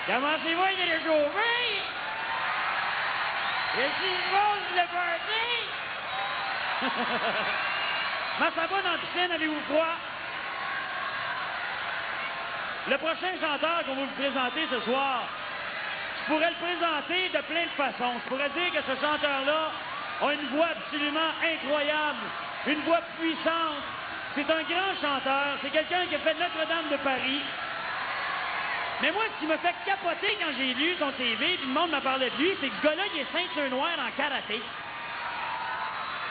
Comment c'est moi qui l'ai chauffé? Et si je monte le party? Mais ça va dans la piscine, avez-vous froid? Le prochain chanteur qu'on va vous présenter ce soir, je pourrais le présenter de plein de façons. Je pourrais dire que ce chanteur-là a une voix absolument incroyable, une voix puissante. C'est un grand chanteur, c'est quelqu'un qui a fait Notre-Dame de Paris. Mais moi, ce qui m'a fait capoter quand j'ai lu son TV, puis le monde m'a parlé de lui, c'est que ce gars-là, il est ceinture noire en karaté.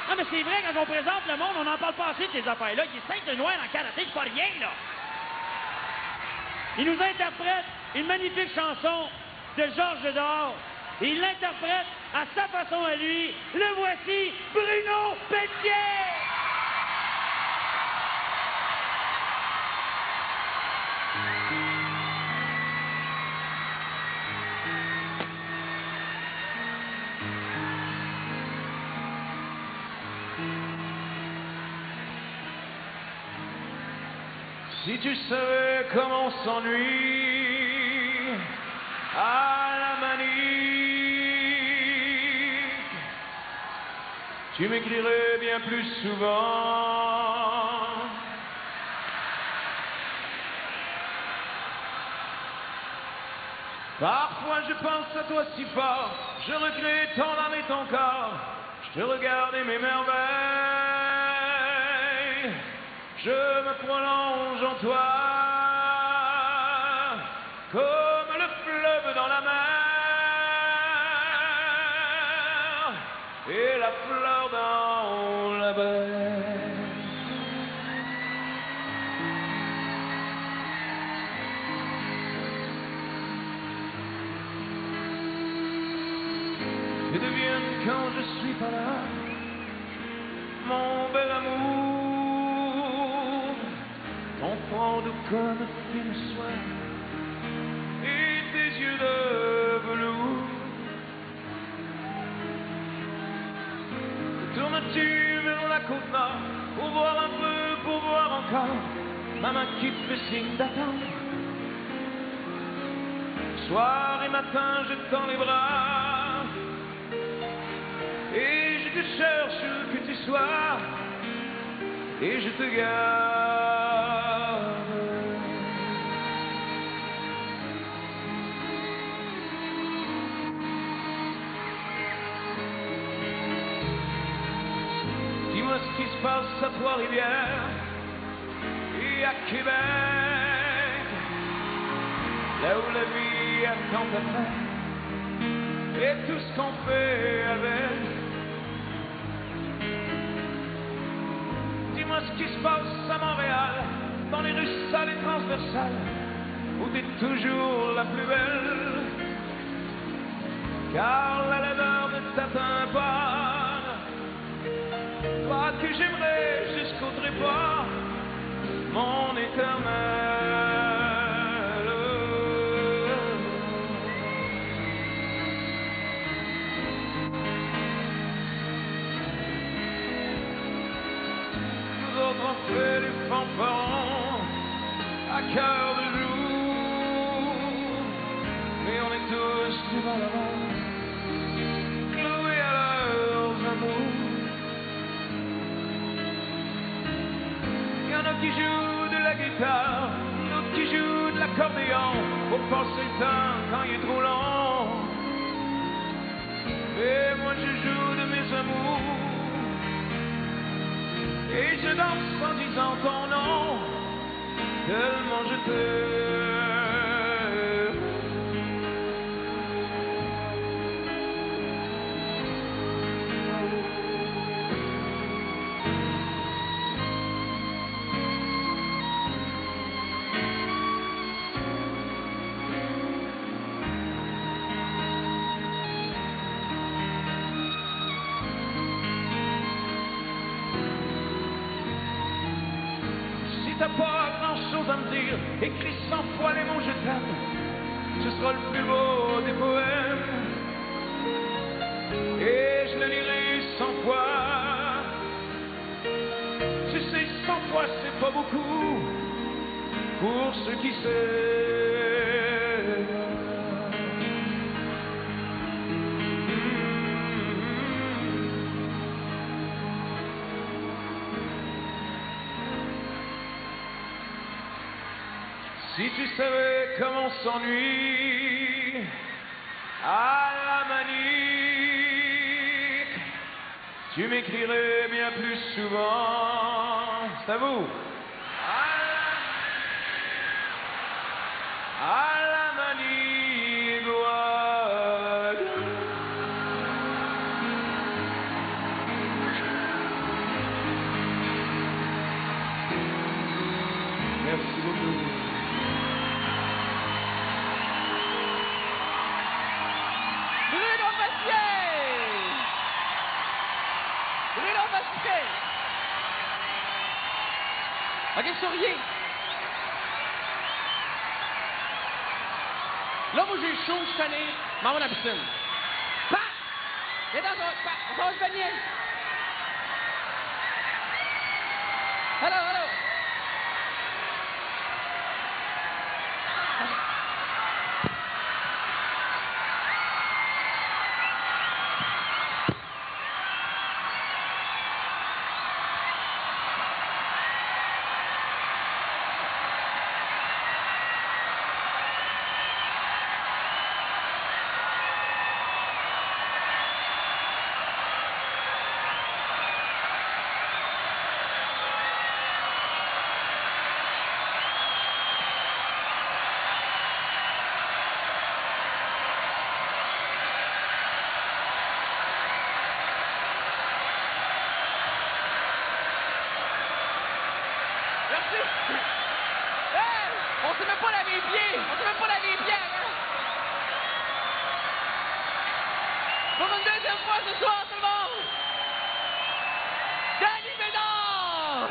Non, mais c'est vrai, quand on présente le monde, on n'en parle pas assez de ces affaires-là. Il est ceinture noire en karaté, c'est pas rien, là. Il nous interprète une magnifique chanson de Georges Dor. Et il l'interprète à sa façon à lui. Le voici, Bruno Pelletier! Si tu savais comment on s'ennuie à la manique, tu m'écrirais bien plus souvent. Parfois je pense à toi si fort, je recrée ton âme et ton corps, je te regarde et mes merveilles. Je me prolonge en toi, comme le fleuve dans la mer, et la fleur dans la baie. Que devienne quand je suis pas là, mon bel amour, ton front doux comme fine soie et tes yeux de velours. Tournes-tu vers la côte nord pour voir un peu, pour voir encore ma main qui te fait signe d'attendre? Soir et matin je tends les bras et je te cherche que tu sois et je te garde. Dis-moi ce qui se passe à Trois-Rivières et à Québec, là où la vie a tant à faire et tout ce qu'on fait avec. Dis-moi ce qui se passe à Montréal, dans les rues sales et transversales, où t'es toujours la plus belle, car la laideur ne t'atteint pas. Toi que j'aimerais jusqu'au trépas, mon éternel. Nous autres on fait les fanfarons à cœur de jour, mais on est tous devant la mort, cloués à leurs amours. Y'en a qui jouent de la guitare, d'autres qui jouent de l'accordéon pour passer le temps quand il est trop long. Et moi je joue de mes amours et je danse en disant ton nom, tellement je t'aime. T'as pas grand chose à me dire, écris 100 fois les mots je t'aime, ce sera le plus beau des poèmes, et je le lirai 100 fois. Tu sais, 100 fois c'est pas beaucoup pour ceux qui s'aiment. Si tu savais comme on s'ennuie à la manique, tu m'écrirais bien plus souvent. C'est à vous. À la manigoise. Merci beaucoup. Bruno Massier! Bruno Massier! OK, souriez. Là, moi, j'ai chaud, je suis tanné. M'en va dans la piscine. Pat! Viens dans ton... Pat! On s'en va se baigner. Hello, hello! Merci! Hey! On s'est même pas lavé les pieds! On s'est même pas lavé les pieds, hein? Pour une deuxième fois ce soir, tout le monde! Danny Bédard!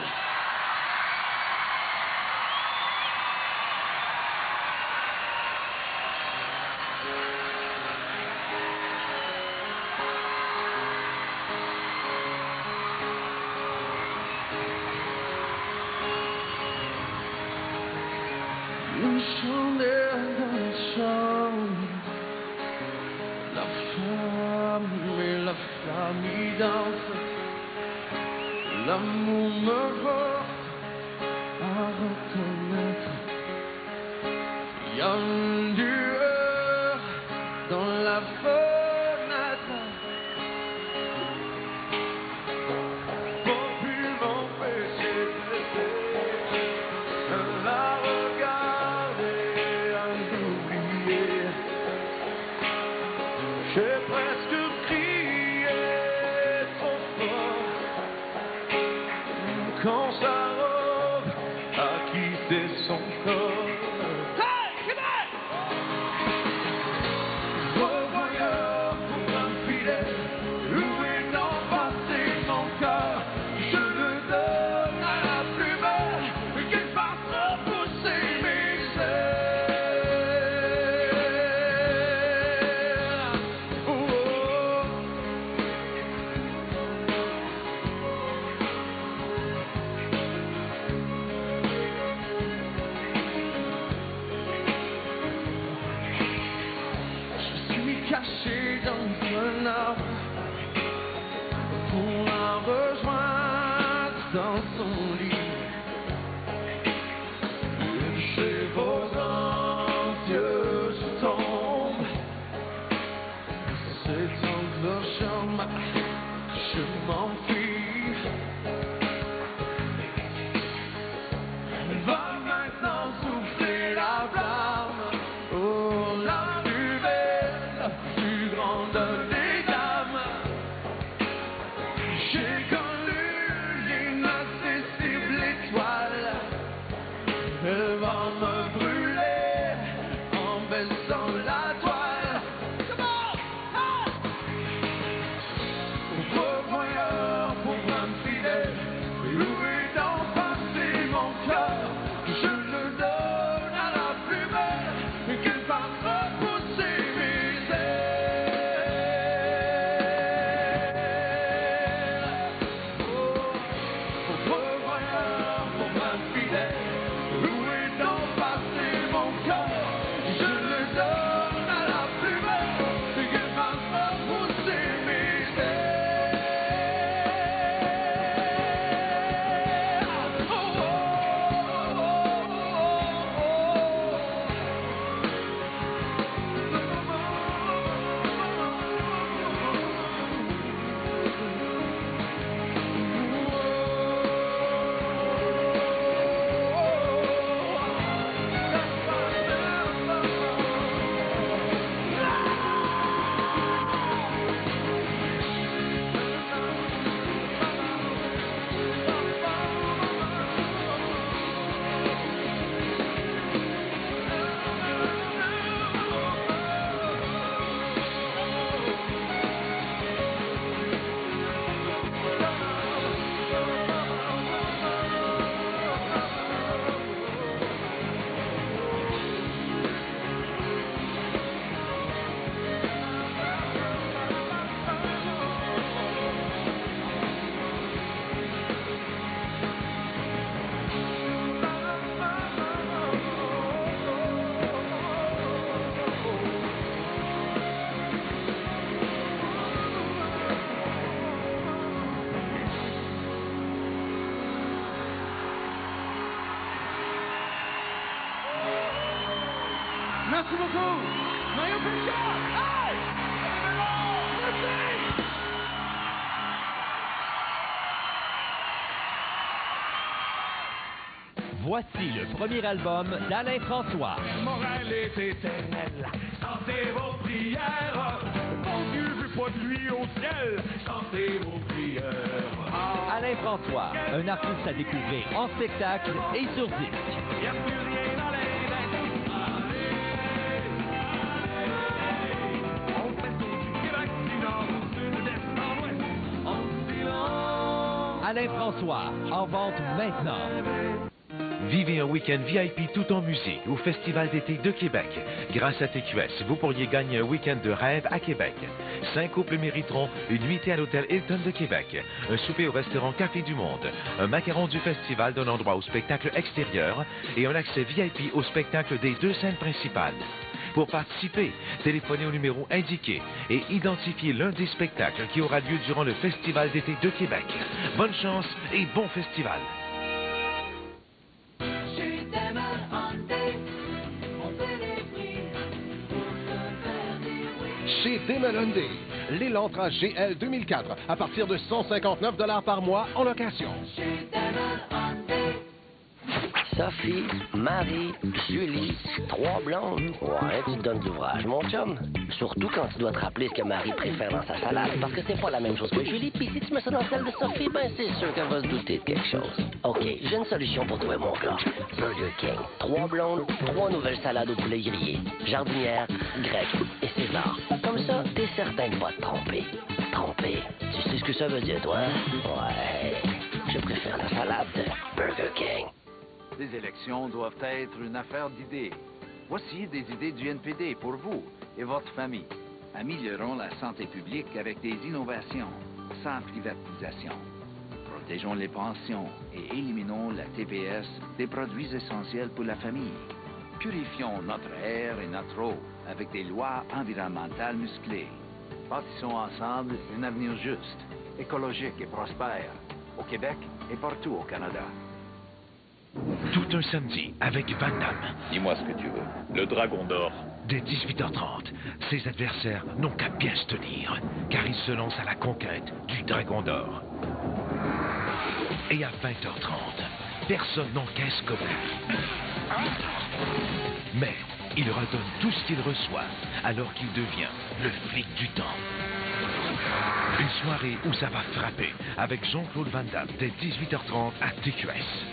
Une chandelle dans la chambre, la femme et la famille dansent. L'amour me porte à reconnaître. Il y a une lueur dans la fenêtre. Pour plus m'empêcher de la regarder, à l'oublier. J'ai presque crié trop fort quand sa robe a quitté son corps. Hey! Québec! Revoyeur pour un filet, où est donc passé mon cœur? Je le donne à la plus belle, qu'elle fasse repousser mes ailes. Oh, oh. Merci beaucoup. Mario Pelchat. Hey! Merci! Voici le premier album d'Alain François. Morale est éternelle. Chantez vos prières. Bon Dieu veut pas de lui au ciel. Chantez vos prières. Alain François, un artiste à découvrir en spectacle et sur disque. Y a plus rien dans l'index. On fait tout du Québec, du nord, du sud, de l'est, en ouest. En silence. Alain François, en vente maintenant. Vivez un week-end VIP tout en musique au Festival d'été de Québec. Grâce à TQS, vous pourriez gagner un week-end de rêve à Québec. 5 couples mériteront une nuitée à l'hôtel Hilton de Québec, un souper au restaurant Café du Monde, un macaron du festival d'un endroit au spectacle extérieur et un accès VIP au spectacle des 2 scènes principales. Pour participer, téléphonez au numéro indiqué et identifiez l'un des spectacles qui aura lieu durant le Festival d'été de Québec. Bonne chance et bon festival! Chez Damon Hyundai, l'Elantra GL 2004 à partir de 159 $ par mois en location. Sophie, Marie, Julie, 3 blondes. Ouais, tu te donnes de l'ouvrage, mon chum. Surtout quand tu dois te rappeler ce que Marie préfère dans sa salade, parce que c'est pas la même chose que Julie. Puis si tu mets ça dans celle de Sophie, ben c'est sûr qu'elle va se douter de quelque chose. OK, j'ai une solution pour toi, mon gars. Burger King. 3 blondes, 3 nouvelles salades au poulet grillé. Jardinière, grec et César. Comme ça, t'es certain de pas te tromper. Tromper. Tu sais ce que ça veut dire, toi? Ouais. Je préfère la salade de Burger King. Les élections doivent être une affaire d'idées. Voici des idées du NPD pour vous et votre famille. Améliorons la santé publique avec des innovations, sans privatisation. Protégeons les pensions et éliminons la TPS des produits essentiels pour la famille. Purifions notre air et notre eau avec des lois environnementales musclées. Bâtissons ensemble un avenir juste, écologique et prospère, au Québec et partout au Canada. Tout un samedi avec Van Damme. Dis-moi ce que tu veux. Le Dragon d'Or. Dès 18h30, ses adversaires n'ont qu'à bien se tenir, car ils se lancent à la conquête du Dragon d'Or. Et à 20h30, personne n'encaisse comme lui. Mais il redonne tout ce qu'il reçoit, alors qu'il devient le flic du temps. Une soirée où ça va frapper, avec Jean-Claude Van Damme, dès 18h30 à TQS.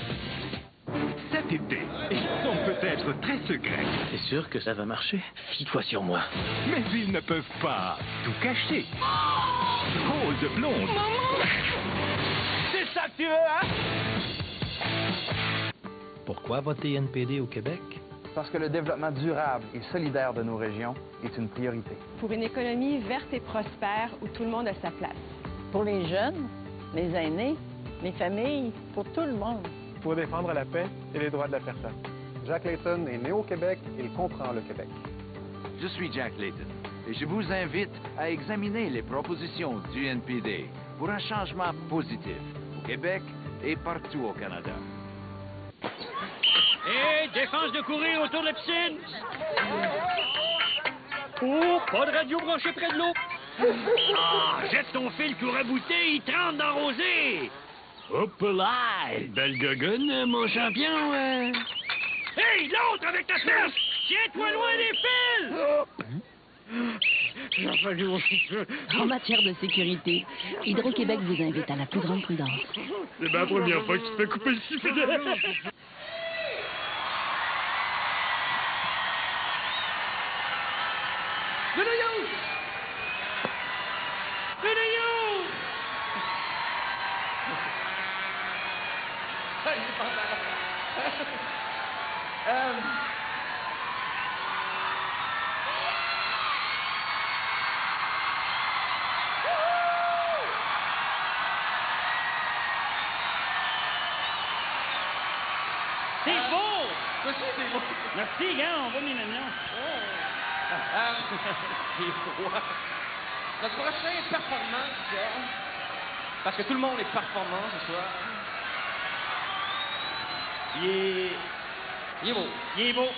Cet été, ils sont peut-être très secrets. T'es sûr que ça va marcher? Fie-toi sur moi. Mais ils ne peuvent pas tout cacher. Rose blonde. C'est ça que tu veux, hein? Pourquoi voter NPD au Québec? Parce que le développement durable et solidaire de nos régions est une priorité. Pour une économie verte et prospère où tout le monde a sa place. Pour les jeunes, les aînés, les familles, pour tout le monde. Pour défendre la paix et les droits de la personne. Jack Layton est né au Québec et il comprend le Québec. Je suis Jack Layton et je vous invite à examiner les propositions du NPD pour un changement positif au Québec et partout au Canada. Et défense de courir autour de la piscine. Oh, pas de radio branchée près de l'eau. Ah, jette ton fil court-à-bouté, il trempe dans la rosée. Hop là, belle gogonne, mon champion. Hey, l'autre avec ta perche! Tiens-toi loin des fils! En matière de sécurité, Hydro-Québec vous invite à la plus grande prudence. C'est ma première fois que tu te fais couper le sifflet. C'est beau! C'est beau! Merci, gars, on va mes mignons. J'ai froid. Notre prochain performance, parce que tout le monde est performant ce soir. Il est beau. Il est beau.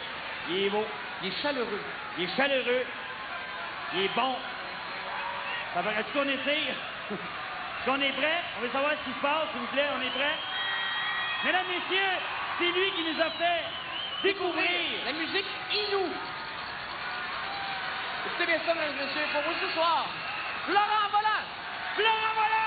Il est beau. Il est chaleureux. Il est chaleureux. Il est bon. Ça paraît-tu qu'on étire? Est-ce qu'on est prêt? On veut savoir ce qui se passe, s'il vous plaît. On est prêt? Mesdames, messieurs, c'est lui qui nous a fait découvrir la musique Inou. Écoutez bien ça, mesdames et messieurs, pour vous ce soir, Florent Volant! Florent Volant!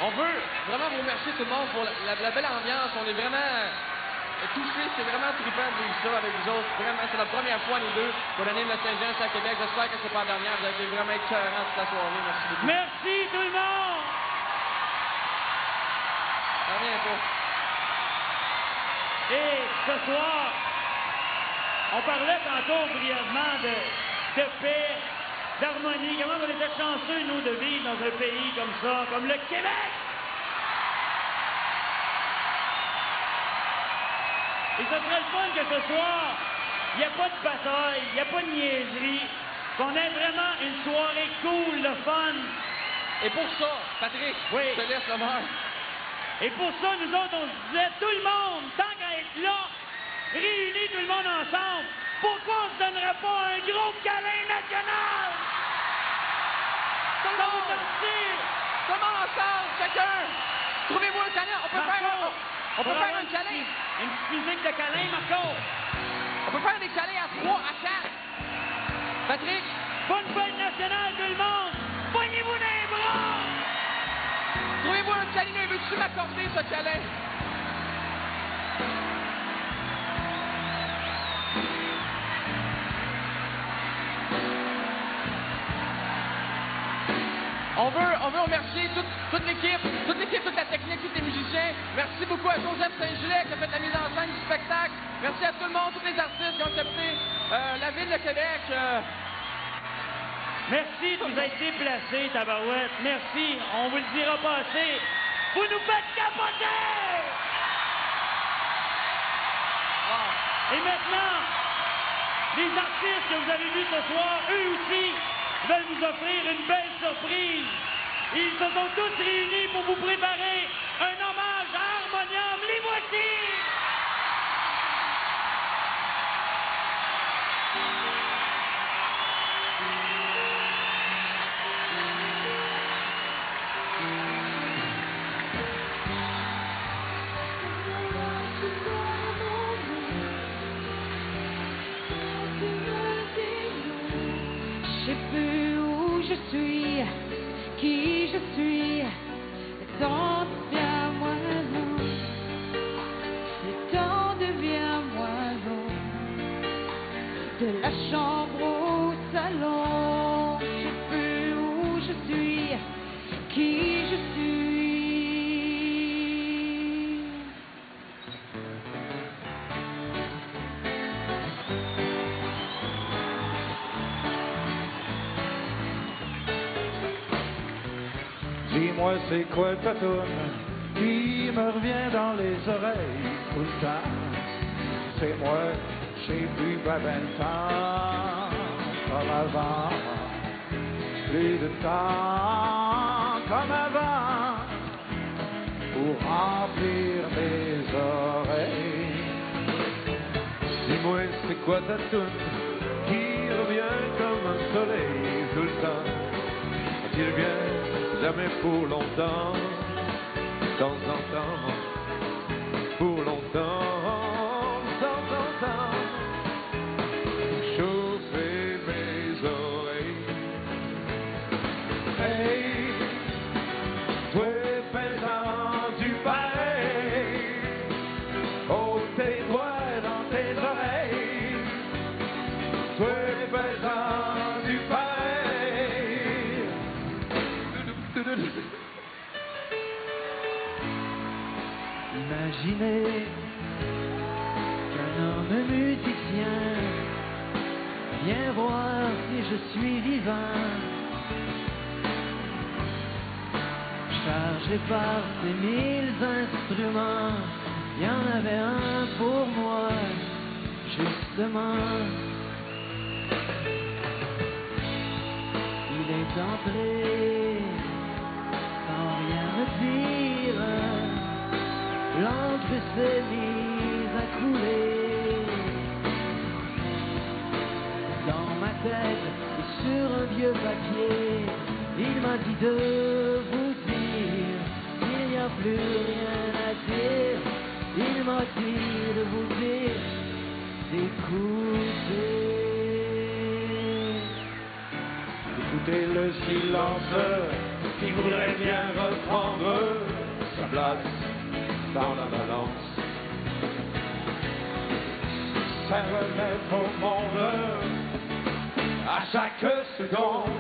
On veut vraiment vous remercier tout le monde pour la belle ambiance. On est vraiment touchés. C'est vraiment trippant de vivre ça avec vous autres. Vraiment, c'est notre première fois, nous deux, pour l'année de Saint-Jean à Québec. J'espère que c'est pas la dernière. Vous avez été vraiment écœurants toute la soirée. Merci beaucoup. Merci tout le monde! Ça revient pas. Et ce soir, on parlait tantôt brièvement de paix, d'harmonie. Comment on était chanceux, nous, de vivre dans un pays comme ça, comme le Québec! Et ce serait le fun que ce soir, il n'y a pas de bataille, il n'y a pas de niaiserie, qu'on ait vraiment une soirée cool, le fun. Et pour ça, Patrick, oui. je te laisse l'honneur. Et pour ça, nous autres, on se disait, tout le monde, tant qu'à être là, réunis tout le monde ensemble, pourquoi on ne se donnerait pas un gros câlin national? Tout le monde! Tout le monde ensemble, chacun! Trouvez-vous un câlin, on peut faire un câlin! Une petite musique de câlin, Marco! On peut faire des câlins à 3, à 4! Patrick! Bonne fête nationale, tout le monde! Poignez-vous dans les bras! Trouvez-vous un câlin, veux-tu m'accorder ce câlin? On veut remercier toute l'équipe, toute la technique, tous les musiciens. Merci beaucoup à Joseph Saint-Gilles qui a fait la mise en scène du spectacle. Merci à tout le monde, tous les artistes qui ont accepté. La Ville de Québec. Merci de vous être déplacés, tabarouette. Merci. On vous le dira pas assez. Vous nous faites capoter! Wow. Et maintenant, les artistes que vous avez vus ce soir, eux aussi, veulent vous offrir une belle surprise. Ils se sont tous réunis pour vous préparer un hommage à Harmonium. Les voici! Je sais plus où je suis, qui je suis, le temps devient moins long, le temps devient moins long, de la chambre au salon, je sais plus où je suis, qui je suis. Dis-moi c'est quoi ta toune qui me revient dans les oreilles tout le temps. C'est moi, j'ai plus pas ben le temps comme avant. Plus de temps comme avant pour remplir mes oreilles. Dis-moi c'est quoi ta toune qui revient comme un soleil tout le temps. Quand il vient jamais pour longtemps, de temps en temps, pour longtemps, de temps en temps, chauffer mes oreilles. Hey, toi faisant du pareil, oh tes doigts dans tes oreilles, toi faisant du pareil. Imaginez qu'un homme musicien vient voir si je suis vivant, chargé par ces 1000 instruments. Il y en avait un pour moi, justement. Il est entré sans rien me dire, l'encre s'est mise à couler dans ma tête et sur un vieux papier. Il m'a dit de vous dire qu'il n'y a plus rien à dire. Il m'a dit de vous dire d'écouter. Écoutez le silence qui voudrait bien reprendre sa place dans la balance. Ça relève au monde à chaque seconde.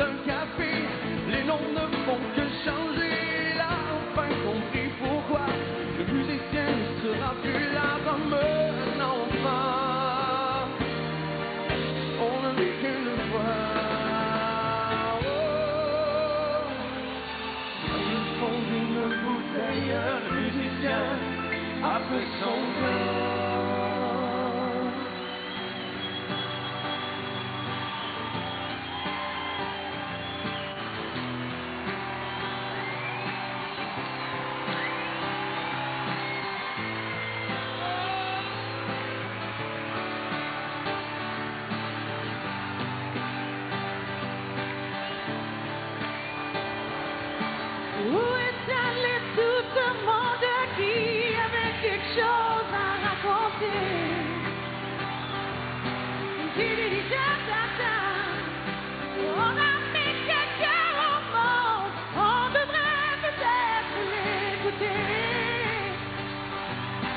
un café. Les noms ne font que changer. Il a enfin compris pourquoi le musicien ne sera plus là comme un enfant. On ne vit qu'une fois. Au fond d'une bouteille, un musicien a fait son temps. Où est allé tout ce monde qui avait quelque chose à raconter? Di-di-di-da-da-da. On a mis quelqu'un au monde, on devrait peut-être l'écouter.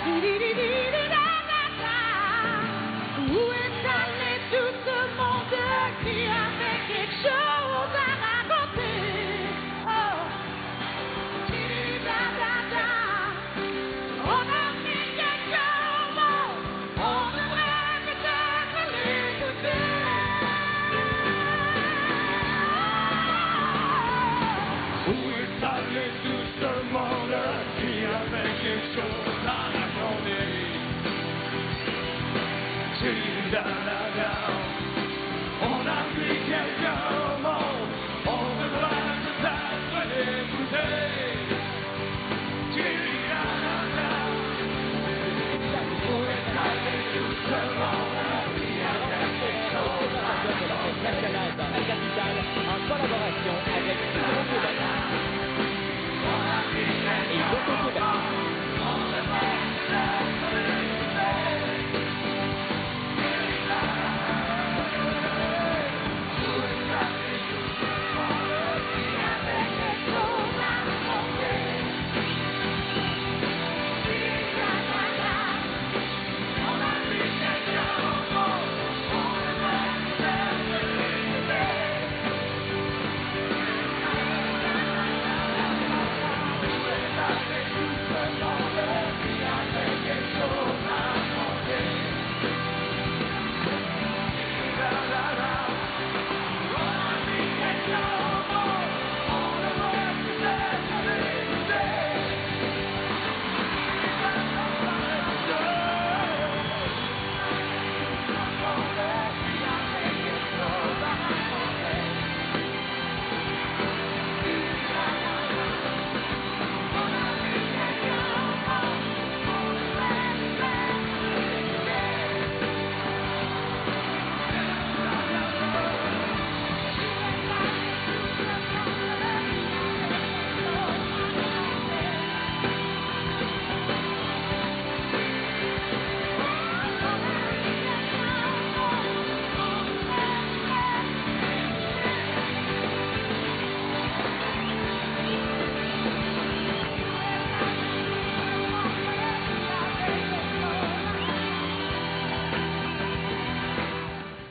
Di-di-di-di-di-da-da-da. Où est allé tout ce monde qui avait quelque chose à raconter? Oh. On a mis quelqu'un au monde, on devrait peut-être l'écouter. Où est allé tout ce monde qui avait quelque chose à raconter?